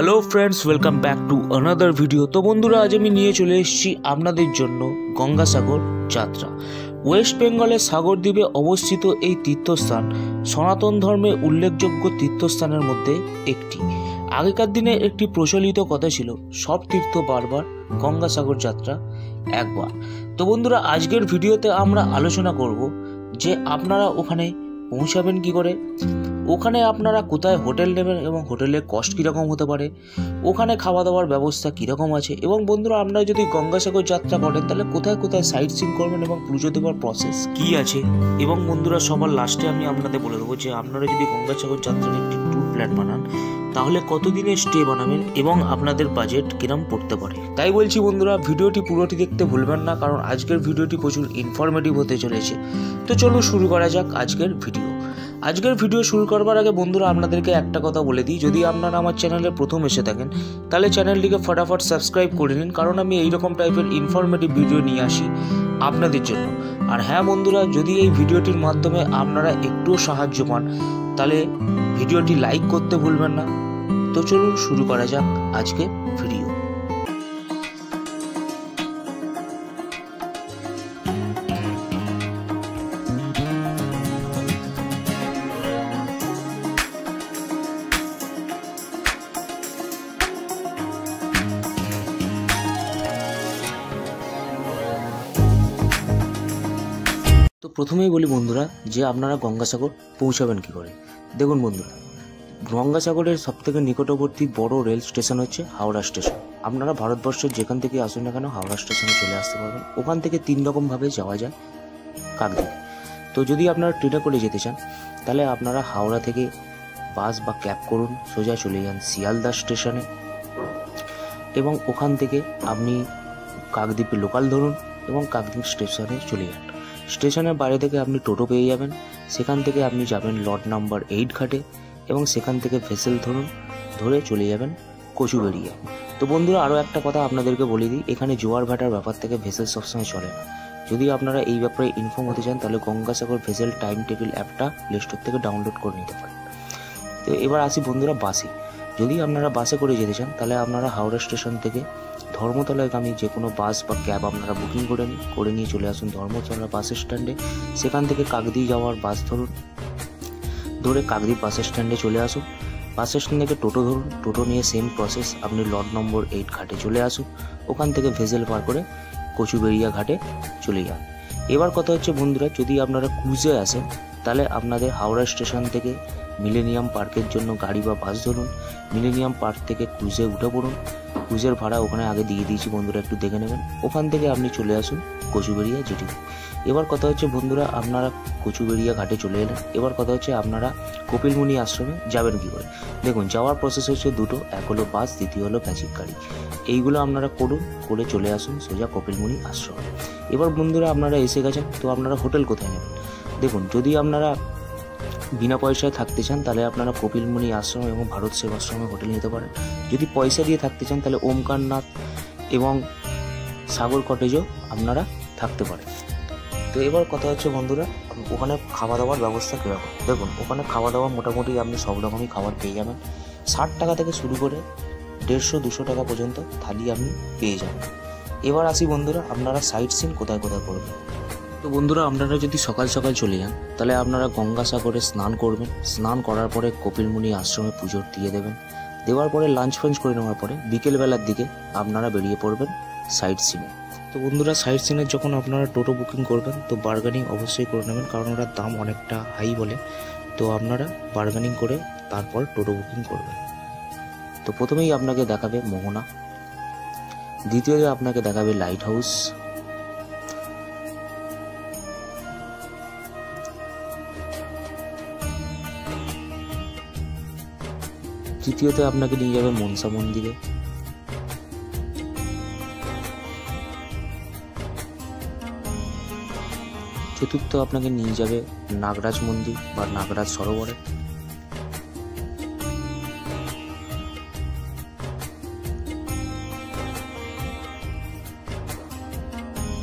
Hello friends, welcome back to another video. তো বন্ধুরা, আজ আমি নিয়ে চলে এসেছি আপনাদের জন্য গঙ্গাসাগর যাত্রা। ওয়েস্ট বেঙ্গলের সাগরদ্বীপে অবস্থিত এই তীর্থস্থান সনাতন ধর্মের উল্লেখযোগ্য তীর্থস্থানের মধ্যে একটি। আগেকার দিনে একটি প্রচলিত কথা ছিল, সব তীর্থ বারবার, গঙ্গাসাগর যাত্রা একবার। তো বন্ধুরা, আজকের ভিডিওতে আমরা আলোচনা করব যে আপনারা ওখানে পৌঁছাবেন কি করে, ওখানে আপনারা কোথায় হোটেল নেবেন এবং হোটেলের কস্ট কীরকম হতে পারে, ওখানে খাওয়া দাওয়ার ব্যবস্থা কীরকম আছে, এবং বন্ধুরা আপনারা যদি গঙ্গাসাগর যাত্রা করেন তাহলে কোথায় কোথায় সাইট সিন করবেন এবং পুজো দেওয়ার প্রসেস কী আছে। এবং বন্ধুরা, সবার লাস্টে আমি আপনাদের বলে দেবো যে আপনারা যদি গঙ্গাসাগর যাত্রার একটি ট্যুর প্ল্যান বানান তাহলে কতদিনের স্টে বানাবেন এবং আপনাদের বাজেট কিরম পড়তে পারে। তাই বলছি বন্ধুরা, ভিডিওটি পুরোটি দেখতে ভুলবেন না, কারণ আজকের ভিডিওটি প্রচুর ইনফরমেটিভ হতে চলেছে। তো চলো শুরু করা যাক আজকের ভিডিও। আজকের ভিডিও শুরু করবার আগে বন্ধুরা আপনাদেরকে একটা কথা বলে দিই, যদি আপনারা আমার চ্যানেলে প্রথম এসে থাকেন তাহলে চ্যানেলটিকে ফটাফট সাবস্ক্রাইব করে নিন, কারণ আমি এইরকম টাইপের ইনফরমেটিভ ভিডিও নিয়ে আসি আপনাদের জন্য। আর হ্যাঁ বন্ধুরা, যদি এই ভিডিওটির মাধ্যমে আপনারা একটুও সাহায্য পান তাহলে ভিডিওটি লাইক করতে ভুলবেন না। তো চলুন শুরু করা যাক আজকে ভিডিও। তো প্রথমেই বলি বন্ধুরা যে আপনারা গঙ্গাসাগর পৌঁছাবেন কী করে। দেখুন বন্ধুরা, গঙ্গাসাগরের সবথেকে নিকটবর্তী বড় রেল স্টেশন হচ্ছে হাওড়া স্টেশন। আপনারা ভারতবর্ষের যেখান থেকে আসুন না কেন হাওড়া স্টেশনে চলে আসতে পারবেন। ওখান থেকে 3 রকমভাবে যাওয়া যায় কাকদ্বীপ। তো যদি আপনারা ট্রেনে করে যেতে চান তাহলে আপনারা হাওড়া থেকে বাস বা ক্যাব করুন, সোজা চলে যান শিয়ালদা স্টেশনে, এবং ওখান থেকে আপনি কাকদ্বীপে লোকাল ধরুন এবং কাকদ্বীপ স্টেশনে চলে যান। স্টেশনের বাইরে থেকে আপনি টোটো পেয়ে যাবেন, সেখান থেকে আপনি যাবেন লট নাম্বার 8 ঘাটে, এবং সেখান থেকে ভেসেল ধরে চলে যাবেন কচুবেড়িয়া। তো বন্ধুরা, আরও একটা কথা আপনাদেরকে বলে দিই, এখানে জোয়ার ভাটার ব্যাপার থেকে ভেসেল সবসময় চলে না। যদি আপনারা এই ব্যাপারে ইনফর্ম হতে চান তাহলে গঙ্গাসাগর ভেসেল টাইম টেবিল অ্যাপটা প্লে স্টোর থেকে ডাউনলোড করে নিতে পারেন। তো এবার আসি বন্ধুরা বাসে। যদি আপনারা বাসে করে যেতে চান তাহলে আপনারা হাওড়া স্টেশন থেকে ধর্মতলাগামী যে কোনো বাস বা ক্যাব আপনারা বুকিং করে নিয়ে চলে আসুন ধর্মতলা বাস স্ট্যান্ডে। সেখান থেকে কাকদ্বীপ যাওয়ার বাস ধরে কাকদ্বীপ বাস স্ট্যান্ডে চলে আসুন। বাস স্ট্যান্ড থেকে টোটো ধরুন, টোটো নিয়ে সেম প্রসেস আপনি লট নম্বর 8 ঘাটে চলে আসুন। ওখান থেকে ভেসেল পার করে কচুবেড়িয়া ঘাটে চলে যান। এবার কথা হচ্ছে বন্ধুরা, যদি আপনারা ক্রুজে আসেন তাহলে আপনাদের হাওড়া স্টেশন থেকে মিলেনিয়াম পার্কের জন্য গাড়ি বা বাস ধরুন। মিলেনিয়াম পার্ক থেকে ক্রুজে উঠে পড়ুন। ক্রুজের ভাড়া ওখানে আগে দিয়ে দিয়েছি বন্ধুরা, একটু দেখে নেবেন। ওখান থেকে আপনি চলে আসুন কচুবেড়িয়া জেটি। এবার কথা হচ্ছে বন্ধুরা, আপনারা কচুবেড়িয়া ঘাটে চলে এলেন। এবার কথা হচ্ছে আপনারা কপিলমুনি আশ্রমে যাবেন কী করে। দেখুন, যাওয়ার প্রসেস হচ্ছে দুটো, এক হলো বাস, দ্বিতীয় হলো ম্যাজিক গাড়ি। এইগুলো আপনারা করে চলে আসুন সোজা কপিলমুনি আশ্রমে। এবার বন্ধুরা আপনারা এসে গেছেন, তো আপনারা হোটেল কোথায় নেবেন। দেখুন, যদি আপনারা বিনা পয়সায় থাকতে চান তাহলে আপনারা কপিলমুনি আশ্রম এবং ভারত সেবাশ্রমে হোটেল নিতে পারেন। যদি পয়সা দিয়ে থাকতে চান তাহলে ওমকারনাথ এবং সাগর কটেজও আপনারা থাকতে পারেন। তো এবার কথা হচ্ছে বন্ধুরা, ওখানে খাওয়া দাওয়ার ব্যবস্থা কীরকম। দেখুন, ওখানে খাওয়া দাওয়া মোটামুটি আপনি সব রকমই খাবার পেয়ে যাবেন। 60 টাকা থেকে শুরু করে 150-200 টাকা পর্যন্ত থালি আপনি পেয়ে যাবেন। এবার আসি বন্ধুরা, আপনারা সাইট সিন কোথায় কোথায় করবেন। তো বন্ধুরা, আপনারা যদি সকাল সকাল চলে যান তাহলে আপনারা গঙ্গাসাগরে স্নান করবেন। স্নান করার পরে কপিলমুনি আশ্রমে পুজো দিয়ে দেওয়ার পরে লাঞ্চ ফাঞ্চ করে নেওয়ার পরে বিকেলবেলার দিকে আপনারা বেরিয়ে পড়বেন সাইট সিনে। তো বন্ধুরা, সাইট সিনের যখন আপনারা টোটো বুকিং করবেন তো বার্গেনিং অবশ্যই করে নেবেন, কারণ ওরা দাম অনেকটা হাই বলে। তো আপনারা বার্গেনিং করে তারপর টোটো বুকিং করবেন। তো প্রথমেই আপনাকে দেখাবে মোহনা, দ্বিতীয়ত আপনাকে দেখাবে লাইট হাউস, তৃতীয়তে আপনাকে নিয়ে যাবে মনসা মন্দিরে, চতুর্থ আপনাকে নিয়ে যাবে নাগরাজ মন্দির বা নাগরাজ সরোবরে,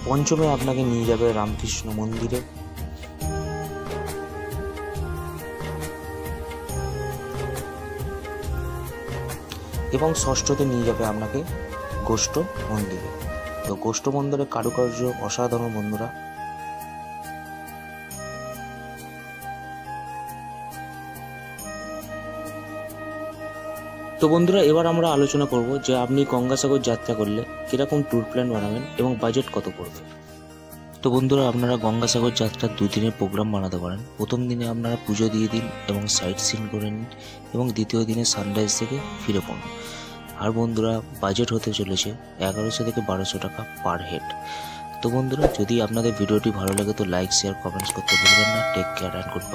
পঞ্চমে আপনাকে নিয়ে যাবে রামকৃষ্ণ মন্দিরে, এবং ষষ্ঠতে নিয়ে যাবে আপনাকে গোষ্ঠ মন্দিরে। তো গোষ্ঠ মন্দিরের কারুকার্য অসাধারণ বন্ধুরা। তো বন্ধুরা, এবার আমরা আলোচনা করব যে আপনি গঙ্গাসাগর যাত্রা করলে কিরকম ট্যুর প্ল্যান বানাবেন এবং বাজেট কত পড়বে। তো বন্ধুরা, আপনারা গঙ্গাসাগর যাত্রার 2 দিনের প্রোগ্রাম বানাতে পারেন। প্রথম দিনে আপনারা পুজো দিয়ে দিন এবং সাইট সিন করে নিন এবং দ্বিতীয় দিনে সানরাইজ থেকে ফিরে পড়ুন। আর বন্ধুরা, বাজেট হতে চলেছে 1100 থেকে 1200 টাকা পার হেড। তো বন্ধুরা, যদি আপনাদের ভিডিওটি ভালো লাগে তো লাইক শেয়ার কমেন্টস করতে ভুলবেন না। Take care and good bye.